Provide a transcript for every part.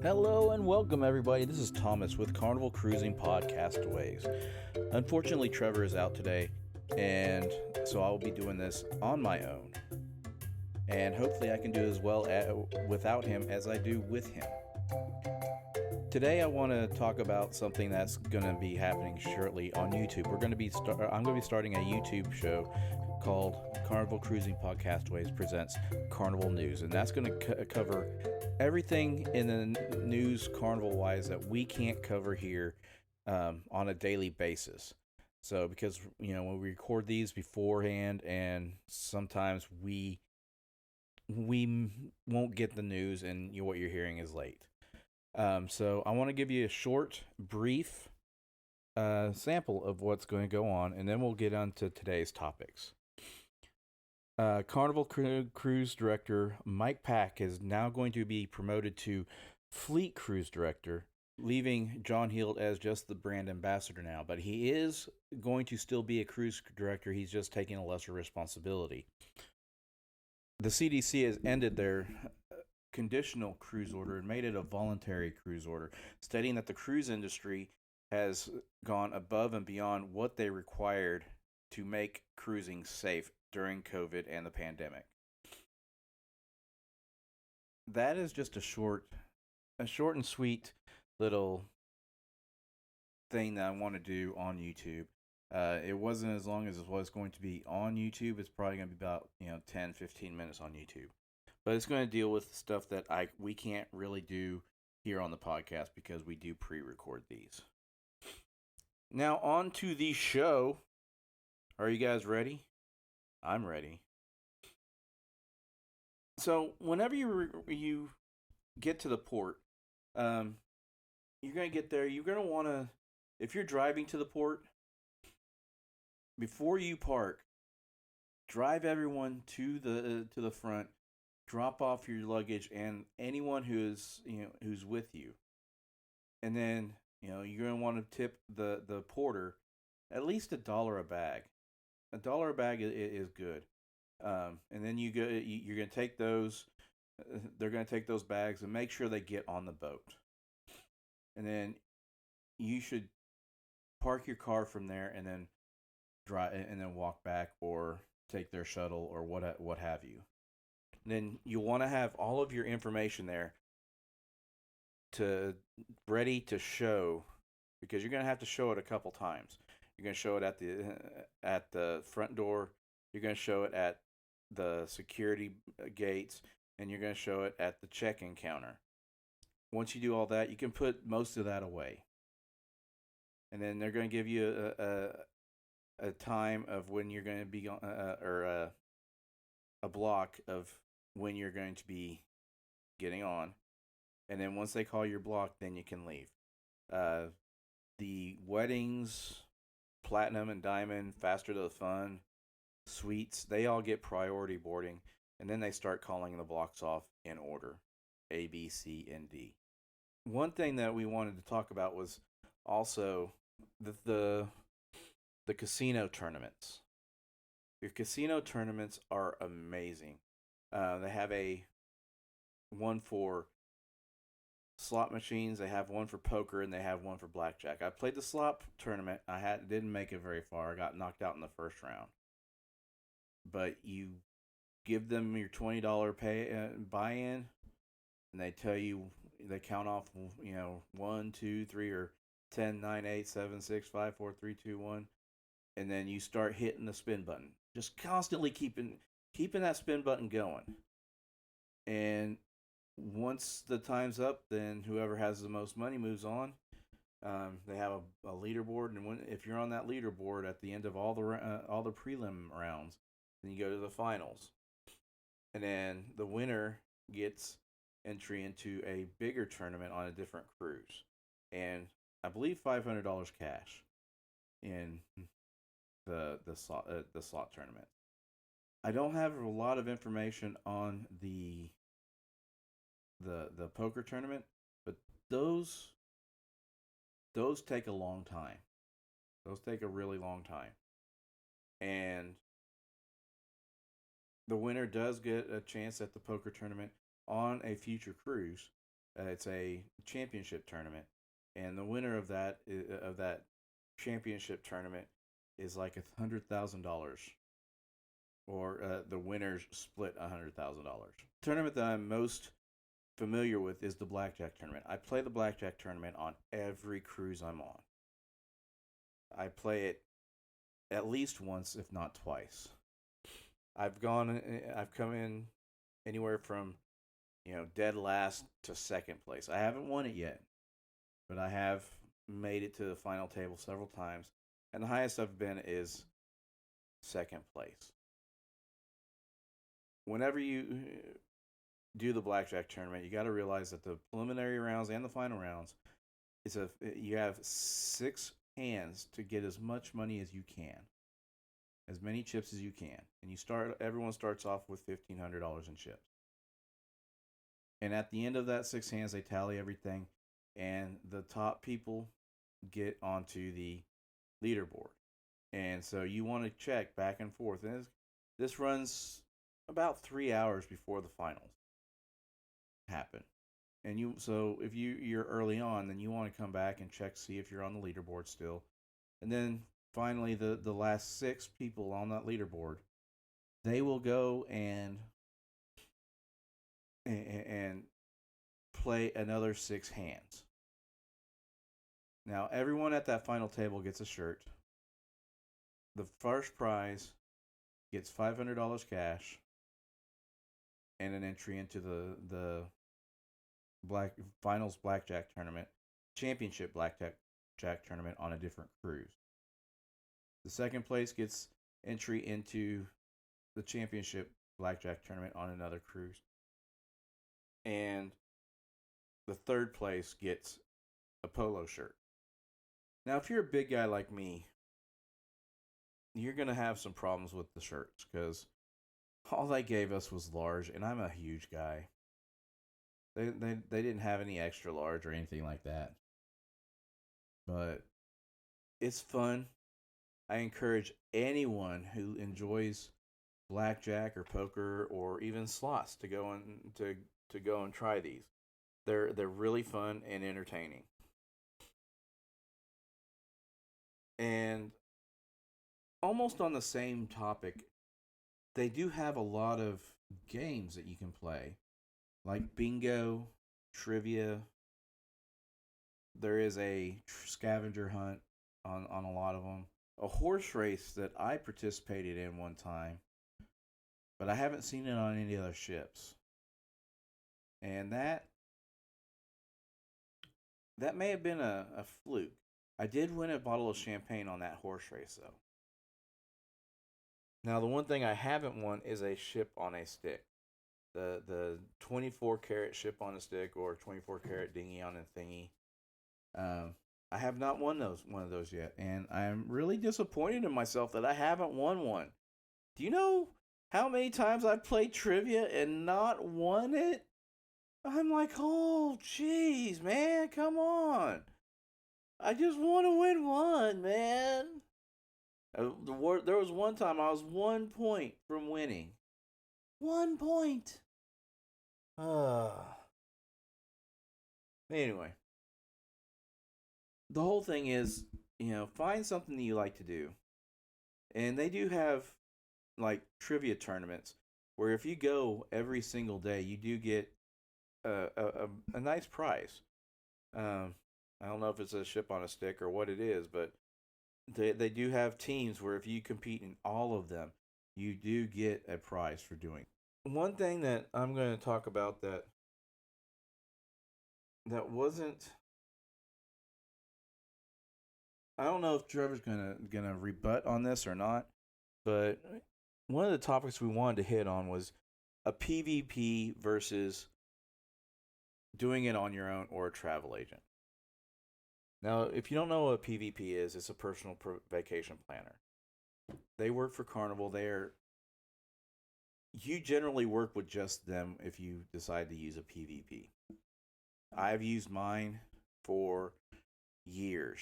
Hello and welcome, everybody. This is Thomas with Carnival Cruising Podcastaways. Unfortunately, Trevor is out today, and so I'll be doing this on my own. And hopefully, I can do as well without him as I do with him. Today, I want to talk about something that's going to be happening shortly on YouTube. I'm going to be starting a YouTube show called Carnival Cruising Podcastaways Presents Carnival News, and that's going to cover everything in the news carnival-wise that we can't cover here on a daily basis. So, because when we record these beforehand, and sometimes we won't get the news, and what you're hearing is late. So I want to give you a short, brief sample of what's going to go on, and then we'll get on to today's topics. Carnival Cruise Director Mike Pack is now going to be promoted to Fleet Cruise Director, leaving John Heald as just the brand ambassador now. But he is going to still be a cruise director. He's just taking a lesser responsibility. The CDC has ended their conditional cruise order and made it a voluntary cruise order, stating that the cruise industry has gone above and beyond what they required to make cruising safe during COVID and the pandemic. That is just a short and sweet little thing that I want to do on YouTube. It wasn't as long as it was going to be on YouTube. It's probably going to be about 10-15 minutes on YouTube. But it's going to deal with stuff that we can't really do here on the podcast because we do pre-record these. Now on to the show. Are you guys ready? I'm ready. So whenever you get to the port, you're going to get there. You're going to want to, if you're driving to the port, before you park, drive everyone to the front. Drop off your luggage and anyone who's with you, and then you're gonna want to tip the porter at least $1 a bag. $1 a bag is good, and then you're gonna take those. They're gonna take those bags and make sure they get on the boat, and then you should park your car from there and then drive and then walk back or take their shuttle or what have you. Then you want to have all of your information there ready to show, because you're going to have to show it a couple times. You're going to show it at the front door, you're going to show it at the security gates, and you're going to show it at the check-in counter. Once you do all that, you can put most of that away. And then they're going to give you a time of when you're going to be or a block of when you're going to be getting on, and then once they call your block, then you can leave. The weddings, platinum and diamond, faster to the fun, suites, they all get priority boarding, and then they start calling the blocks off in order, A, B, C, and D. One thing that we wanted to talk about was also the casino tournaments. Your casino tournaments are amazing. They have one for slot machines, they have one for poker, and they have one for blackjack. I played the slot tournament. Didn't make it very far. I got knocked out in the first round. But you give them your $20 buy-in, and they tell you, they count off 1, 2, 3, or 10, 9, 8, 7, 6, 5, 4, 3, 2, 1, and then you start hitting the spin button. Just constantly keeping that spin button going. And once the time's up, then whoever has the most money moves on. They have a leaderboard, and if you're on that leaderboard at the end of all the prelim rounds, then you go to the finals. And then the winner gets entry into a bigger tournament on a different cruise. And I believe $500 cash in the slot tournament. I don't have a lot of information on the poker tournament, but those take a long time. Those take a really long time. And the winner does get a chance at the poker tournament on a future cruise. It's a championship tournament, and the winner of that championship tournament is like $100,000, or the winners split $100,000. Tournament that I'm most familiar with is the blackjack tournament. I play the blackjack tournament on every cruise I'm on. I play it at least once, if not twice. I've come in anywhere from dead last to second place. I haven't won it yet, but I have made it to the final table several times, and the highest I've been is second place. Whenever you do the blackjack tournament, you got to realize that the preliminary rounds and the final rounds you have 6 hands to get as much money as you can, as many chips as you can, and everyone starts off with $1,500 in chips. And at the end of that 6 hands, they tally everything, and the top people get onto the leaderboard. And so you want to check back and forth. And this runs about 3 hours before the finals happen. And if you're early on, then you want to come back and check, see if you're on the leaderboard still. And then finally, the last 6 people on that leaderboard, they will go and play another 6 hands. Now, everyone at that final table gets a shirt. The first prize gets $500 cash and an entry into the finals blackjack tournament, championship blackjack tournament on a different cruise. The second place gets entry into the championship blackjack tournament on another cruise. And the third place gets a polo shirt. Now, if you're a big guy like me, you're going to have some problems with the shirts because all they gave us was large, and I'm a huge guy. They didn't have any extra large or anything like that. But it's fun. I encourage anyone who enjoys blackjack or poker or even slots to go and try these. They're really fun and entertaining. And almost on the same topic, they do have a lot of games that you can play, like bingo, trivia. There is a scavenger hunt on a lot of them. A horse race that I participated in one time, but I haven't seen it on any other ships. And that may have been a fluke. I did win a bottle of champagne on that horse race, though. Now, the one thing I haven't won is a ship on a stick. The 24 karat ship on a stick or 24 karat dinghy on a thingy. I have not won one of those yet, and I'm really disappointed in myself that I haven't won one. Do you know how many times I've played trivia and not won it? I'm like, oh, jeez, man, come on. I just want to win one, man. There was one time I was 1 point from winning. 1 point. Anyway. The whole thing is, find something that you like to do. And they do have, like, trivia tournaments where if you go every single day, you do get a nice prize. I don't know if it's a ship on a stick or what it is, but they do have teams where if you compete in all of them, you do get a prize for doing. One thing that I'm going to talk about that wasn't, I don't know if Trevor's gonna rebut on this or not, but one of the topics we wanted to hit on was a PvP versus doing it on your own or a travel agent. Now, if you don't know what a PvP is, it's a personal vacation planner. They work for Carnival. You generally work with just them if you decide to use a PvP. I've used mine for years.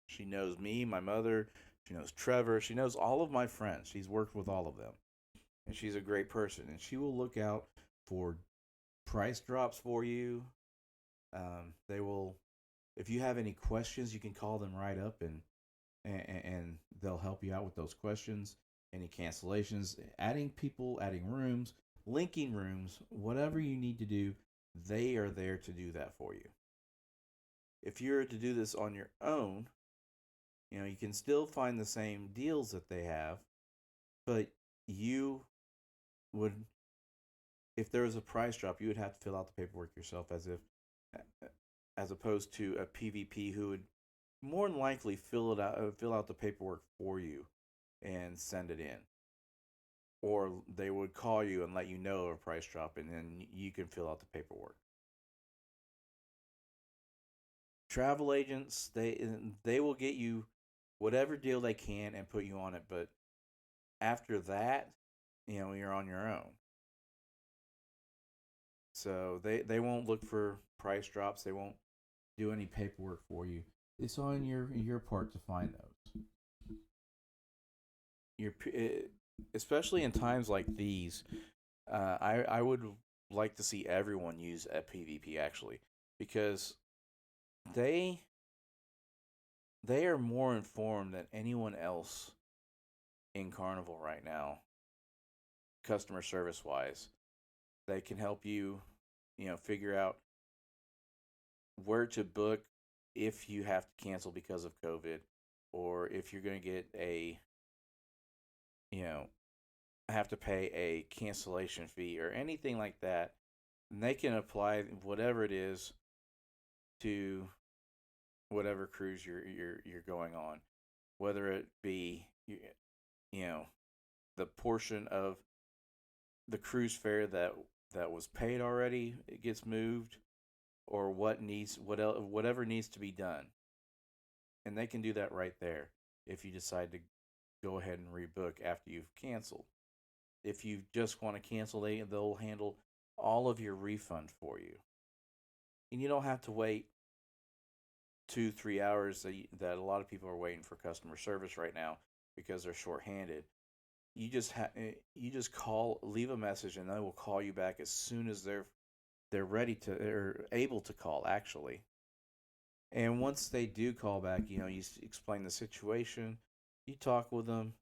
She knows me, my mother, she knows Trevor, she knows all of my friends. She's worked with all of them. And she's a great person. And she will look out for price drops for you. They will, if you have any questions, you can call them right up, and they'll help you out with those questions. Any cancellations, adding people, adding rooms, linking rooms, whatever you need to do, they are there to do that for you. If you're to do this on your own, you can still find the same deals that they have, but you would, if there was a price drop, you would have to fill out the paperwork yourself, as opposed to a PvP who would more than likely fill out the paperwork for you and send it in, or they would call you and let you know of a price drop, and then you can fill out the paperwork. Travel agents, they will get you whatever deal they can and put you on it, but after that, you're on your own. So they won't look for price drops. They won't do any paperwork for you. It's on your part to find those. Your especially in times like these, I would like to see everyone use a PvP actually, because they they are more informed than anyone else in Carnival right now, customer service wise. They can help you, figure out where to book if you have to cancel because of COVID, or if you're going to get you know, have to pay a cancellation fee or anything like that. And they can apply whatever it is to whatever cruise you're going on, whether it be you know the portion of the cruise fare that was paid already, it gets moved, or whatever needs to be done, and they can do that right there if you decide to go ahead and rebook after you've canceled. If you just want to cancel, they'll handle all of your refund for you, and you don't have to wait 2-3 hours that a lot of people are waiting for customer service right now because they're shorthanded. You just call, leave a message, and they will call you back as soon as they're ready to or able to call actually. And once they do call back, you explain the situation, you talk with them.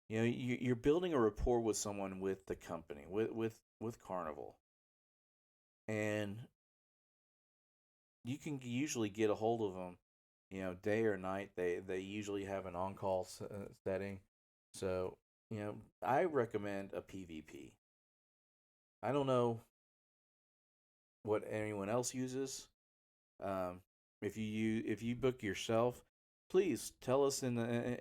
You're building a rapport with someone, with the company, with Carnival, and you can usually get a hold of them, day or night. They usually have an on call setting, so I recommend a PvP. I don't know what anyone else uses. Um, if you book yourself, please tell us in the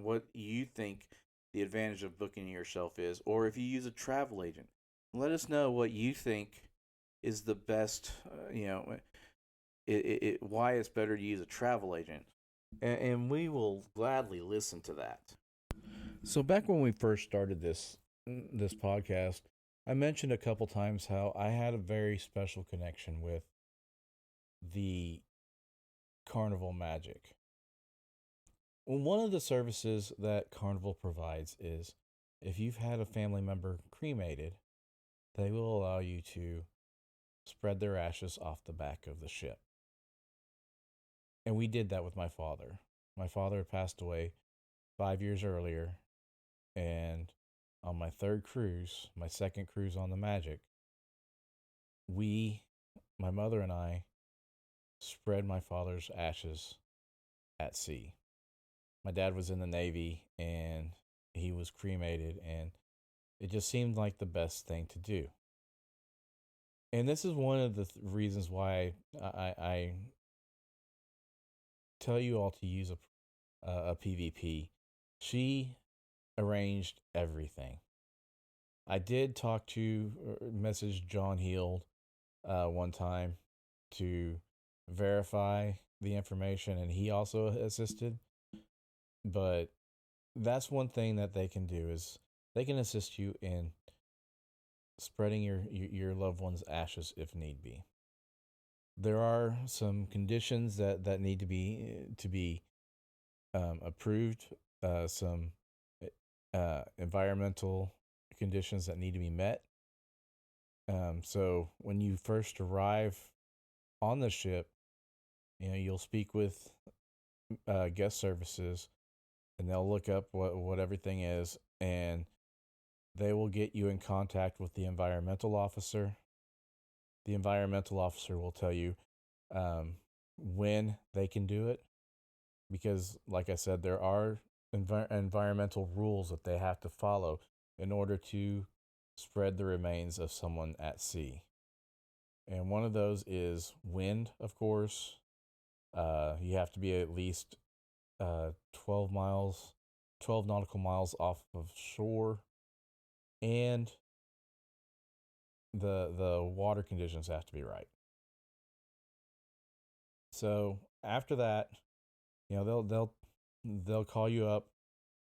what you think the advantage of booking yourself is, or if you use a travel agent, let us know what you think is the best. Why it's better to use a travel agent, and we will gladly listen to that. So back when we first started this podcast, I mentioned a couple times how I had a very special connection with the Carnival Magic. Well, one of the services that Carnival provides is if you've had a family member cremated, they will allow you to spread their ashes off the back of the ship. And we did that with my father. My father passed away 5 years earlier, and on my third cruise, my second cruise on the Magic, my mother and I, spread my father's ashes at sea. My dad was in the Navy and he was cremated, and it just seemed like the best thing to do. And this is one of the reasons why I tell you all to use a PvP. She arranged everything. I did talk to message John Heald one time to verify the information, and he also assisted. But that's one thing that they can do is they can assist you in spreading your loved one's ashes if need be. There are some conditions that need to be approved. Some environmental conditions that need to be met. So when you first arrive on the ship, you'll speak with guest services, and they'll look up what everything is, and they will get you in contact with the environmental officer. The environmental officer will tell you um, when they can do it, because, like I said, there are environmental rules that they have to follow in order to spread the remains of someone at sea. And one of those is wind, of course. You have to be at least 12 miles, 12 nautical miles off of shore, and the water conditions have to be right. So after that, they'll call you up.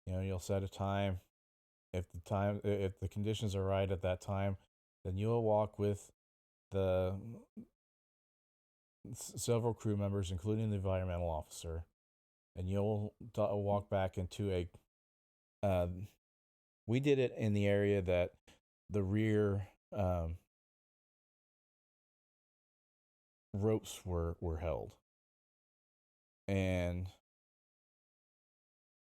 You'll set a time. If the conditions are right at that time, then you'll walk with the several crew members, including the environmental officer, and you'll walk back into a. We did it in the area that the rear ropes were held, and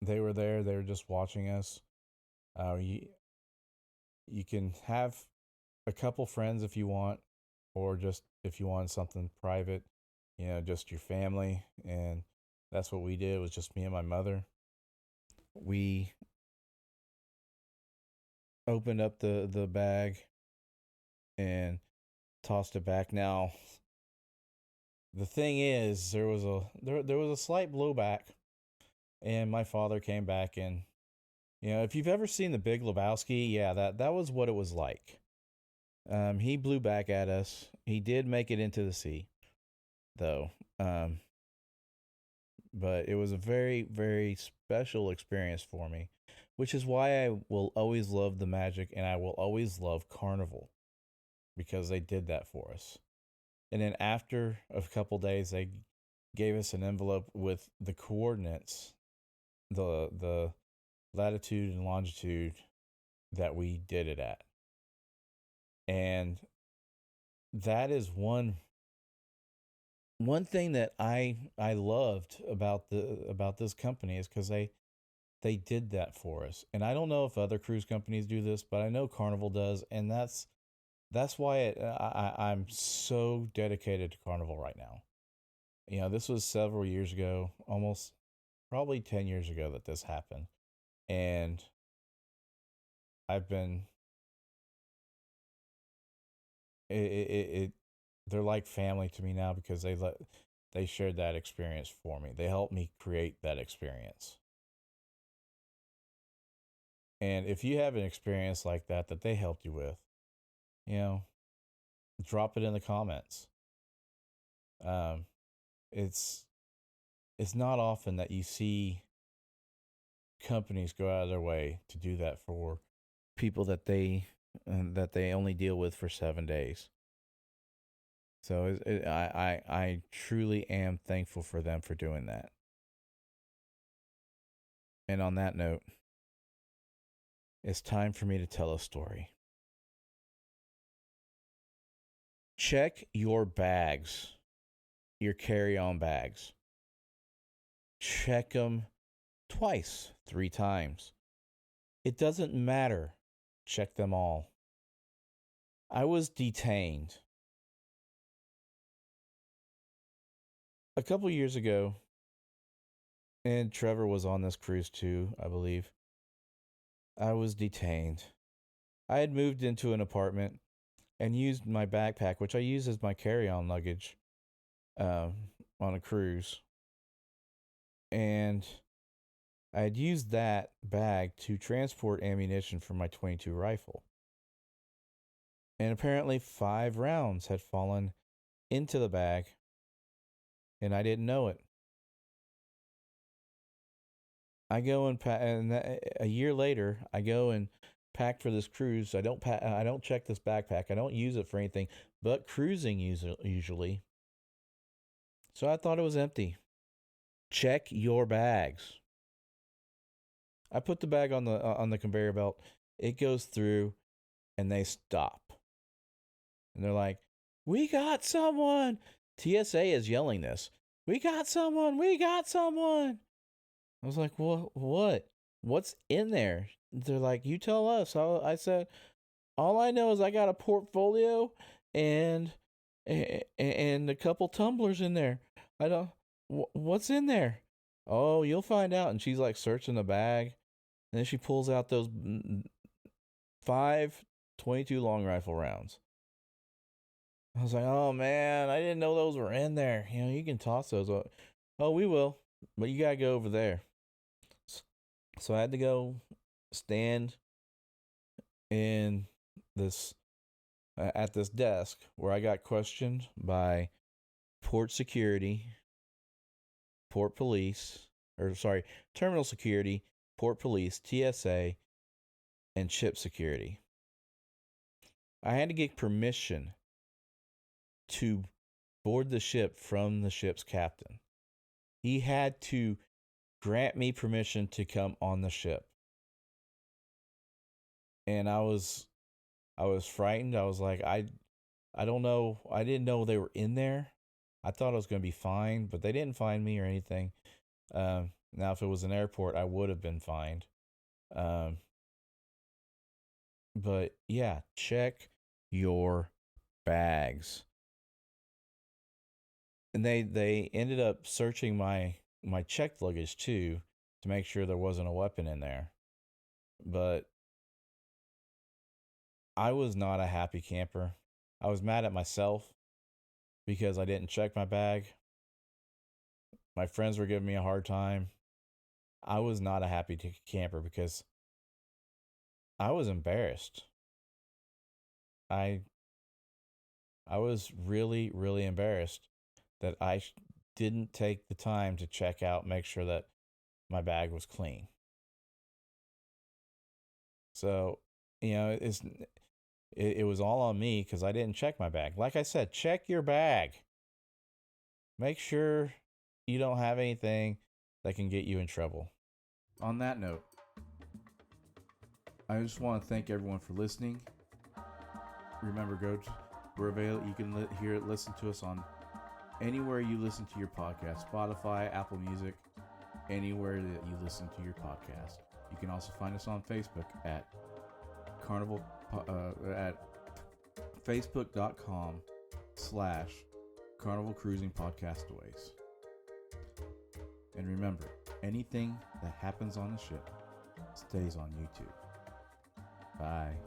they were there. They were just watching us. You can have a couple friends if you want, or just if you want something private, just your family. And that's what we did. It was just me and my mother. We opened up the bag and tossed it back. Now, the thing is, there was a slight blowback, and my father came back, and if you've ever seen The Big Lebowski, yeah, that was what it was like. He blew back at us. He did make it into the sea, though. But it was a very, very special experience for me, which is why I will always love the Magic, and I will always love Carnival, because they did that for us. And then after a couple days, they gave us an envelope with the coordinates, the latitude and longitude that we did it at. And that is one thing that I loved about this company, is because they did that for us. And I don't know if other cruise companies do this, but I know Carnival does, and that's why I'm so dedicated to Carnival right now. This was several years ago, almost probably 10 years ago that this happened. And I've been, they're like family to me now, because they shared that experience for me. They helped me create that experience. And if you have an experience like that they helped you with, drop it in the comments. It's not often that you see companies go out of their way to do that for people that they only deal with for 7 days. So I truly am thankful for them for doing that. And on that note, it's time for me to tell a story. Check your bags, your carry-on bags. Check them twice, 3 times. It doesn't matter. Check them all. I was detained a couple years ago, and Trevor was on this cruise too, I believe. I was detained. I had moved into an apartment and used my backpack, which I use as my carry-on luggage on a cruise. And I had used that bag to transport ammunition for my .22 rifle. And apparently 5 rounds had fallen into the bag, and I didn't know it. I go and a year later, I go and pack for this cruise. I don't check this backpack. I don't use it for anything but cruising usually. So I thought it was empty. Check your bags. I put the bag on the conveyor belt. It goes through, and they stop. And they're like, "We got someone. TSA is yelling this. We got someone. We got someone. I was like, what? What's in there? They're like, you tell us. I said, all I know is I got a portfolio and a couple tumblers in there. I don't. What's in there? Oh, you'll find out. And she's like searching the bag, and then she pulls out those 5.22 long rifle rounds. I was like, oh man, I didn't know those were in there. You know, you can toss those. Oh, we will, but you gotta go over there. So I had to go stand in this at this desk where I got questioned by port security, port police, terminal security, port police, TSA, and ship security. I had to get permission to board the ship from the ship's captain. He had to grant me permission to come on the ship. And I was frightened. I was like, I don't know. I didn't know they were in there. I thought I was going to be fined, but they didn't fine me or anything. Now, if it was an airport, I would have been fined. But yeah, check your bags. And they ended up searching my checked luggage too to make sure there wasn't a weapon in there. But I was not a happy camper. I was mad at myself because I didn't check my bag. My friends were giving me a hard time. I was not a happy camper because I was embarrassed. I was really, really embarrassed that I didn't take the time to check out, make sure that my bag was clean. So, you know, it was all on me because I didn't check my bag. Like I said, check your bag. Make sure you don't have anything that can get you in trouble. On that note, I just want to thank everyone for listening. Remember, we're available. You can listen to us on anywhere you listen to your podcast: Spotify, Apple Music, anywhere that you listen to your podcast. You can also find us on Facebook at Carnival at facebook.com/Carnival Cruising Podcastaways. And remember, anything that happens on the ship stays on YouTube. Bye.